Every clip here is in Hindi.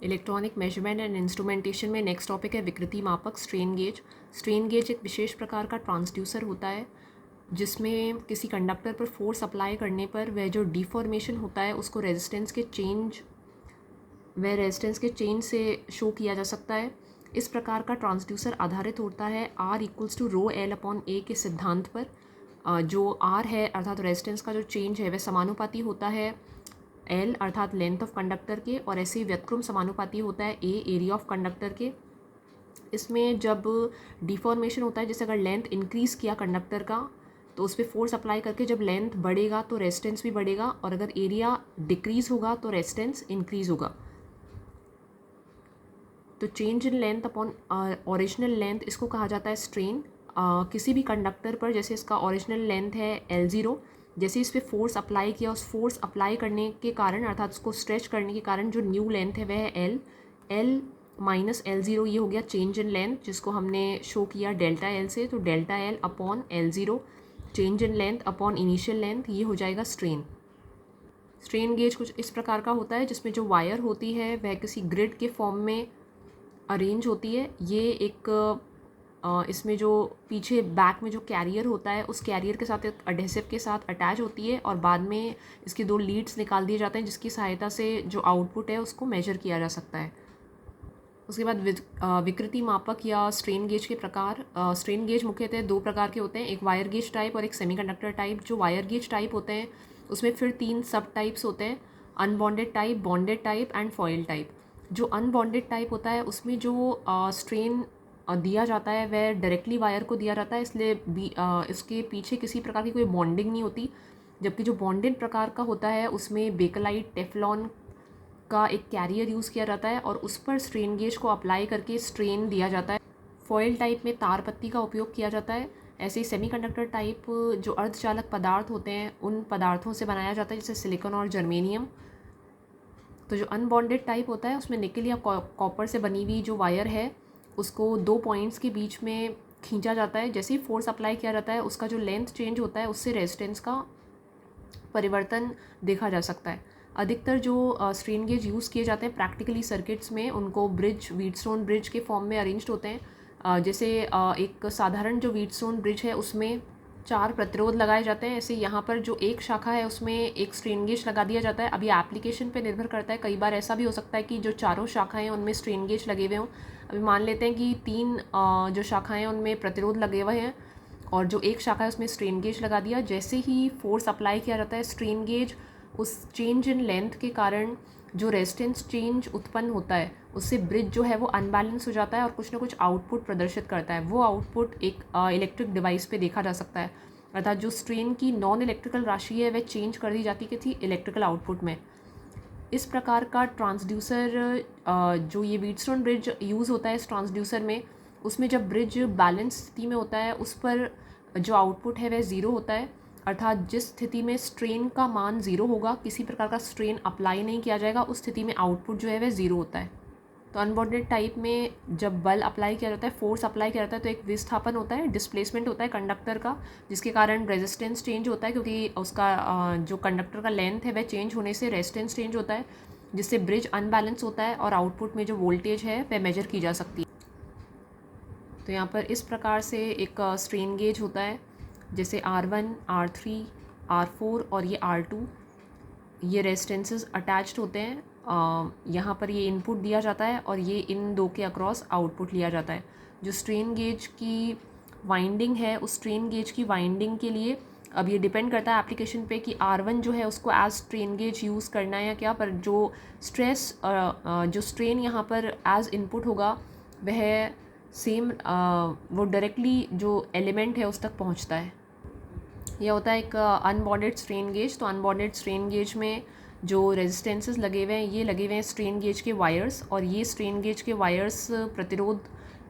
इलेक्ट्रॉनिक मेजरमेंट एंड इंस्ट्रूमेंटेशन में नेक्स्ट टॉपिक है विकृति मापक, स्ट्रेन गेज। स्ट्रेन गेज एक विशेष प्रकार का ट्रांसड्यूसर होता है जिसमें किसी कंडक्टर पर फोर्स अप्लाई करने पर वह जो डिफॉर्मेशन होता है उसको रेजिस्टेंस के चेंज से शो किया जा सकता है। इस प्रकार का ट्रांसड्यूसर आधारित होता है R equals to rho L upon A के सिद्धांत पर। जो R है अर्थात रेजिस्टेंस का जो चेंज है वह समानुपाती होता है L अर्थात लेंथ ऑफ कंडक्टर के, और ऐसे ही व्युत्क्रम समानुपाती होता है A एरिया ऑफ कंडक्टर के। इसमें जब डिफॉर्मेशन होता है, जैसे अगर लेंथ इंक्रीज़ किया कंडक्टर का तो उस पर फोर्स अप्लाई करके जब लेंथ बढ़ेगा तो रेजिस्टेंस भी बढ़ेगा, और अगर एरिया डिक्रीज़ होगा तो रेजिस्टेंस इंक्रीज़ होगा। तो change in length upon original length इसको कहा जाता है स्ट्रेन। किसी भी कंडक्टर पर जैसे इसका ओरिजिनल लेंथ है L0, जैसे इस पर फोर्स अप्लाई किया, उस फोर्स अप्लाई करने के कारण अर्थात उसको स्ट्रेच करने के कारण जो न्यू लेंथ है वह है L माइनस L0। ये हो गया चेंज इन लेंथ जिसको हमने शो किया डेल्टा L से। तो delta L upon L0 change in length upon initial length, ये हो जाएगा स्ट्रेन। स्ट्रेन गेज कुछ इस प्रकार का होता है जिसमें जो वायर होती है वह किसी ग्रिड के फॉर्म में अरेंज होती है। ये एक इसमें जो पीछे बैक में जो कैरियर होता है उस कैरियर के साथ एक अडेसिव के साथ अटैच होती है, और बाद में इसके 2 लीड्स निकाल दिए जाते हैं जिसकी सहायता से जो आउटपुट है उसको मेजर किया जा सकता है। उसके बाद विकृति मापक या स्ट्रेन गेज के प्रकार। स्ट्रेन गेज मुख्यतः 2 प्रकार के होते हैं, एक वायर गेज टाइप और एक सेमीकंडक्टर टाइप। जो वायर गेज टाइप होते हैं उसमें फिर 3 सब टाइप्स होते हैं, unbonded type, bonded type and foil type. जो अनबॉन्डेड टाइप होता है उसमें जो स्ट्रेन दिया जाता है वह डायरेक्टली वायर को दिया जाता है, इसलिए इसके पीछे किसी प्रकार की कोई बॉन्डिंग नहीं होती। जबकि जो बॉन्डेड प्रकार का होता है उसमें बेकलाइट टेफ्लॉन का एक कैरियर यूज़ किया जाता है और उस पर स्ट्रेन गेज को अप्लाई करके स्ट्रेन दिया जाता है। फॉइल टाइप में तार पत्ती का उपयोग किया जाता है। ऐसे ही सेमीकंडक्टर टाइप जो अर्धचालक पदार्थ होते हैं उन पदार्थों से बनाया जाता है, जैसे सिलिकॉन और जर्मेनियम। तो जो अनबॉन्डेड टाइप होता है उसमें निकल या कॉपर से बनी हुई जो वायर है उसको 2 पॉइंट्स के बीच में खींचा जाता है। जैसे ही फोर्स अप्लाई किया जाता है उसका जो लेंथ चेंज होता है उससे रेजिस्टेंस का परिवर्तन देखा जा सकता है। अधिकतर जो स्ट्रेन गेज यूज़ किए जाते हैं प्रैक्टिकली सर्किट्स में उनको व्हीटस्टोन ब्रिज के फॉर्म में अरेंज्ड होते हैं। जैसे एक साधारण जो व्हीटस्टोन ब्रिज है उसमें 4 प्रतिरोध लगाए जाते हैं। ऐसे यहाँ पर जो एक शाखा है उसमें एक स्ट्रेन गेज लगा दिया जाता है। अब ये एप्लीकेशन पे निर्भर करता है, कई बार ऐसा भी हो सकता है कि जो चारों शाखाएं हैं उनमें स्ट्रेन गेज लगे हुए हों। अभी मान लेते हैं कि 3 जो शाखाएं हैं उनमें प्रतिरोध लगे हुए हैं और जो एक शाखा है उसमें स्ट्रेन गेज लगा दिया। जैसे ही फोर्स अप्लाई किया जाता है स्ट्रेन गेज उस चेंज इन लेंथ के कारण जो रेजिस्टेंस चेंज उत्पन्न होता है उससे ब्रिज जो है वो अनबैलेंस हो जाता है और कुछ ना कुछ आउटपुट प्रदर्शित करता है। वो आउटपुट एक इलेक्ट्रिक डिवाइस पे देखा जा सकता है, अर्थात जो स्ट्रेन की नॉन इलेक्ट्रिकल राशि है वह चेंज कर दी जाती है किसी इलेक्ट्रिकल आउटपुट में। इस प्रकार का ट्रांसड्यूसर जो ये व्हीटस्टोन ब्रिज यूज़ होता है इस ट्रांसड्यूसर में, उसमें जब ब्रिज बैलेंस स्थिति में होता है उस पर जो आउटपुट है वह ज़ीरो होता है, अर्थात जिस स्थिति में स्ट्रेन का मान ज़ीरो होगा, किसी प्रकार का स्ट्रेन अप्लाई नहीं किया जाएगा, उस स्थिति में आउटपुट जो है वह ज़ीरो होता है। तो अनबॉन्डेड टाइप में जब बल अप्लाई किया जाता है, फोर्स अप्लाई किया जाता है, तो एक विस्थापन होता है, डिस्प्लेसमेंट होता है कंडक्टर का, जिसके कारण रेजिस्टेंस चेंज होता है क्योंकि उसका जो कंडक्टर का लेंथ है वह चेंज होने से रेजिस्टेंस चेंज होता है, जिससे ब्रिज अनबैलेंस होता है और आउटपुट में जो वोल्टेज है वह मेजर की जा सकती है। तो यहाँ पर इस प्रकार से एक स्ट्रेन गेज होता है, जैसे R1, R3, R4 और ये R2, ये रेजिस्टेंसेस अटैच्ड होते हैं। यहाँ पर ये इनपुट दिया जाता है और ये इन 2 के अक्रॉस आउटपुट लिया जाता है। जो स्ट्रेन गेज की वाइंडिंग है उस स्ट्रेन गेज की वाइंडिंग के लिए अब ये डिपेंड करता है एप्लीकेशन पे कि R1 जो है उसको एज स्ट्रेन गेज यूज़ करना है या क्या, पर जो जो स्ट्रेन यहाँ पर एज इनपुट होगा वह सेम वो डायरेक्टली जो एलिमेंट है उस तक पहुँचता है। यह होता है एक अनबॉन्डेड स्ट्रेन गेज। तो अनबॉन्डेड स्ट्रेन गेज में जो रेजिस्टेंसेस लगे हुए हैं ये लगे हुए हैं स्ट्रेन गेज के वायर्स, और ये स्ट्रेन गेज के वायर्स प्रतिरोध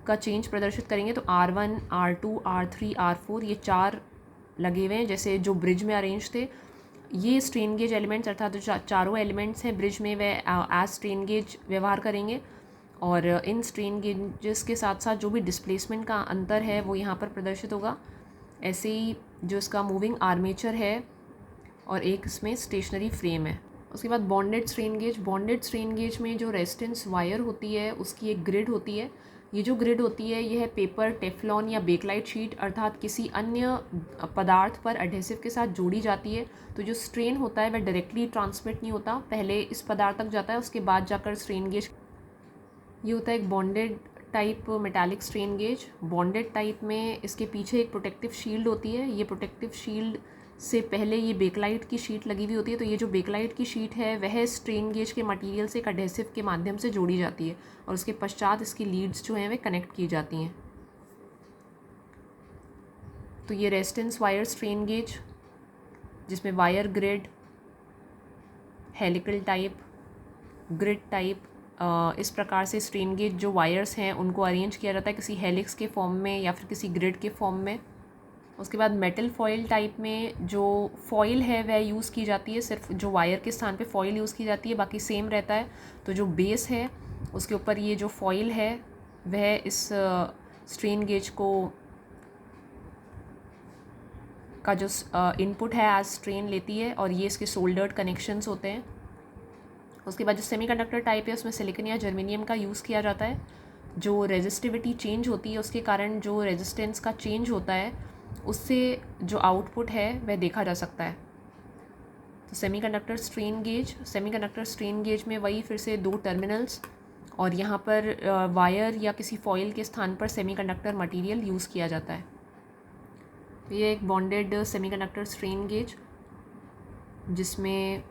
का चेंज प्रदर्शित करेंगे। तो R1, R2, R3, R4 ये 4 लगे हुए हैं जैसे जो ब्रिज में अरेंज थे। ये स्ट्रेन गेज एलिमेंट्स अर्थात जो चारों एलिमेंट्स हैं ब्रिज में वह एज स्ट्रेन गेज व्यवहार करेंगे, और इन स्ट्रेन गेजेस के साथ साथ जो भी डिस्प्लेसमेंट का अंतर है वो यहाँ पर प्रदर्शित होगा। ऐसे ही जो इसका मूविंग आर्मेचर है और एक इसमें स्टेशनरी फ्रेम है। उसके बाद bonded strain gauge. Bonded strain gauge में जो रेजिस्टेंस वायर होती है उसकी एक ग्रिड होती है। ये जो ग्रिड होती है यह पेपर, टेफ्लॉन या बेकलाइट शीट अर्थात किसी अन्य पदार्थ पर एडहेसिव के साथ जोड़ी जाती है। तो जो स्ट्रेन होता है वह डायरेक्टली ट्रांसमिट नहीं होता, पहले इस पदार्थ तक जाता है, उसके बाद जाकर स्ट्रेन गेज। ये होता है एक bonded type metallic strain gauge. Bonded type में इसके पीछे एक प्रोटेक्टिव शील्ड होती है। ये प्रोटेक्टिव शील्ड से पहले ये बेकलाइट की शीट लगी हुई होती है। तो ये जो बेकलाइट की शीट है वह स्ट्रेन गेज के मटेरियल से एक एडहेसिव के माध्यम से जोड़ी जाती है और उसके पश्चात इसकी लीड्स जो हैं वे कनेक्ट की जाती हैं। तो ये रेजिस्टेंस वायर स्ट्रेन गेज जिसमें wire grid, helical type, grid type, इस प्रकार से स्ट्रेन गेज जो वायर्स हैं उनको अरेंज किया जाता है किसी हेलिक्स के फॉर्म में या फिर किसी ग्रिड के फॉर्म में। उसके बाद मेटल फॉइल टाइप में जो फॉइल है वह यूज़ की जाती है, सिर्फ जो वायर के स्थान पे फॉइल यूज़ की जाती है, बाकी सेम रहता है। तो जो बेस है उसके ऊपर ये जो फॉइल है वह इस स्ट्रेन गेज को का जो इनपुट है एज स्ट्रेन लेती है और ये इसके सोल्डर्ड कनेक्शंस होते हैं। उसके बाद जो सेमीकंडक्टर टाइप है उसमें सिलिकॉन या जर्मेनियम का यूज़ किया जाता है। जो रेजिस्टिविटी चेंज होती है उसके कारण जो रेजिस्टेंस का चेंज होता है उससे जो आउटपुट है वह देखा जा सकता है। तो सेमीकंडक्टर स्ट्रेन गेज में वही फिर से दो टर्मिनल्स और यहाँ पर वायर या किसी फॉइल के स्थान पर सेमीकंडक्टर मटेरियल यूज़ किया जाता है। ये एक बॉन्डेड सेमीकंडक्टर स्ट्रेन गेज जिसमें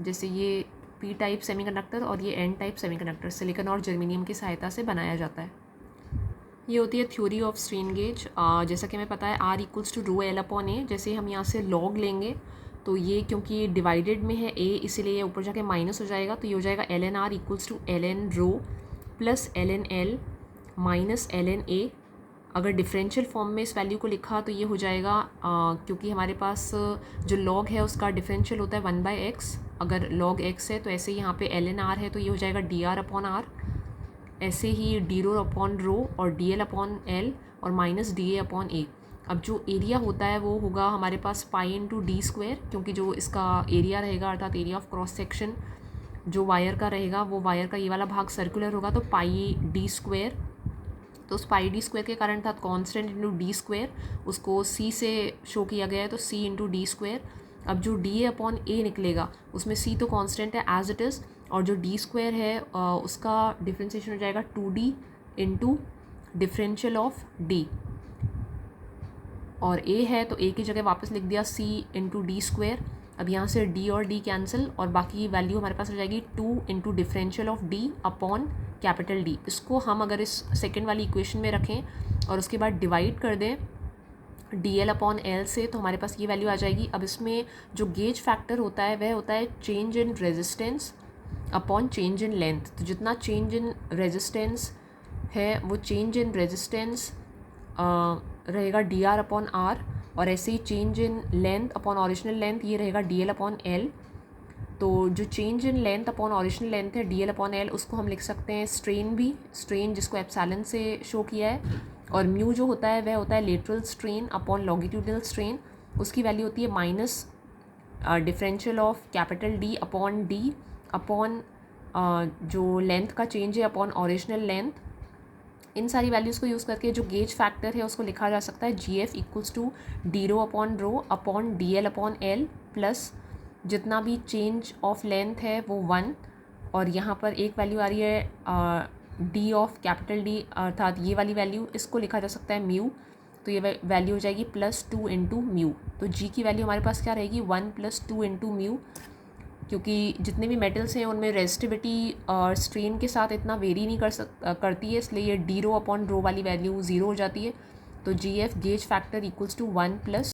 जैसे ये पी टाइप सेमीकंडक्टर और ये एन टाइप सेमीकंडक्टर सिलिकॉन और जर्मेनियम की सहायता से बनाया जाता है। ये होती है थ्योरी ऑफ स्ट्रेन गेज। जैसा कि हमें पता है R equals to rho L upon A. जैसे हम यहाँ से लॉग लेंगे तो ये क्योंकि डिवाइडेड में है ए इसीलिए ये ऊपर जाके माइनस हो जाएगा, तो ये हो जाएगा L N R equals to L N rho plus L N L minus L N A. अगर डिफरेंशियल फॉर्म में इस वैल्यू को लिखा तो ये हो जाएगा क्योंकि हमारे पास जो लॉग है उसका डिफरेंशियल होता है 1/x। अगर लॉग x है तो ऐसे ही यहाँ पे एल एन आर है तो ये हो जाएगा डी आर अपॉन आर, ऐसे ही डी रो अपॉन रो और डी एल अपॉन एल और माइनस डी ए अपॉन ए। अब जो एरिया होता है वो होगा हमारे पास पाई इंटू डी स्क्वायर, क्योंकि जो इसका एरिया रहेगा अर्थात एरिया ऑफ क्रॉस सेक्शन जो वायर का रहेगा वो वायर का ये वाला भाग सर्कुलर होगा तो पाई डी स्क्वायर। तो उस पाई डी स्क्वायर के कारण था कांस्टेंट इंटू डी स्क्वायर, उसको सी से शो किया गया है तो सी इंटू डी स्क्वायर। अब जो डी ए अपॉन ए निकलेगा उसमें सी तो कांस्टेंट है एज इट इज़ और जो डी स्क्वायर है उसका डिफ्रेंशिएशन हो जाएगा 2d into differential of D, और ए है तो ए की जगह वापस लिख दिया सी इंटू डी स्क्वायर। अब यहाँ से डी और डी कैंसिल और बाकी वैल्यू हमारे पास हो जाएगी 2 into differential of D upon capital D. इसको हम अगर इस सेकेंड वाली इक्वेशन में रखें और उसके बाद डिवाइड कर दें डी एल अपॉन एल से तो हमारे पास ये वैल्यू आ जाएगी। अब इसमें जो गेज फैक्टर होता है वह होता है change in resistance upon change in length. तो जितना चेंज इन रेजिस्टेंस है वो चेंज इन रेजिस्टेंस रहेगा डी आर अपॉन आर और ऐसे ही change in length upon original length ये रहेगा डी एल अपॉन एल। तो जो change in length upon original length है डी एल अपॉन एल उसको हम लिख सकते हैं स्ट्रेन भी, स्ट्रेन जिसको एप्सिलॉन से शो किया है, और म्यू जो होता है वह होता है lateral strain upon longitudinal strain, उसकी वैल्यू होती है minus differential of capital D upon D upon जो लेंथ का चेंज है अपॉन ओरिजिनल लेंथ। इन सारी वैल्यूज़ को यूज़ करके जो गेज फैक्टर है उसको लिखा जा सकता है G F equals to D rho upon D L upon L plus जितना भी चेंज ऑफ लेंथ है वो 1 और यहाँ पर एक वैल्यू आ रही है डी ऑफ कैपिटल डी अर्थात ये वाली वैल्यू, इसको लिखा जा सकता है म्यू, तो ये वैल्यू हो जाएगी +2 इंटू म्यू। तो जी की वैल्यू हमारे पास क्या रहेगी 1 + 2 इंटू म्यू, क्योंकि जितने भी मेटल्स हैं उनमें रेजिस्टिविटी और स्ट्रेन के साथ इतना वेरी नहीं करती है, इसलिए ये डी रो अपॉन रो वाली वैल्यू 0 हो जाती है। तो G F gauge factor equals to 1 +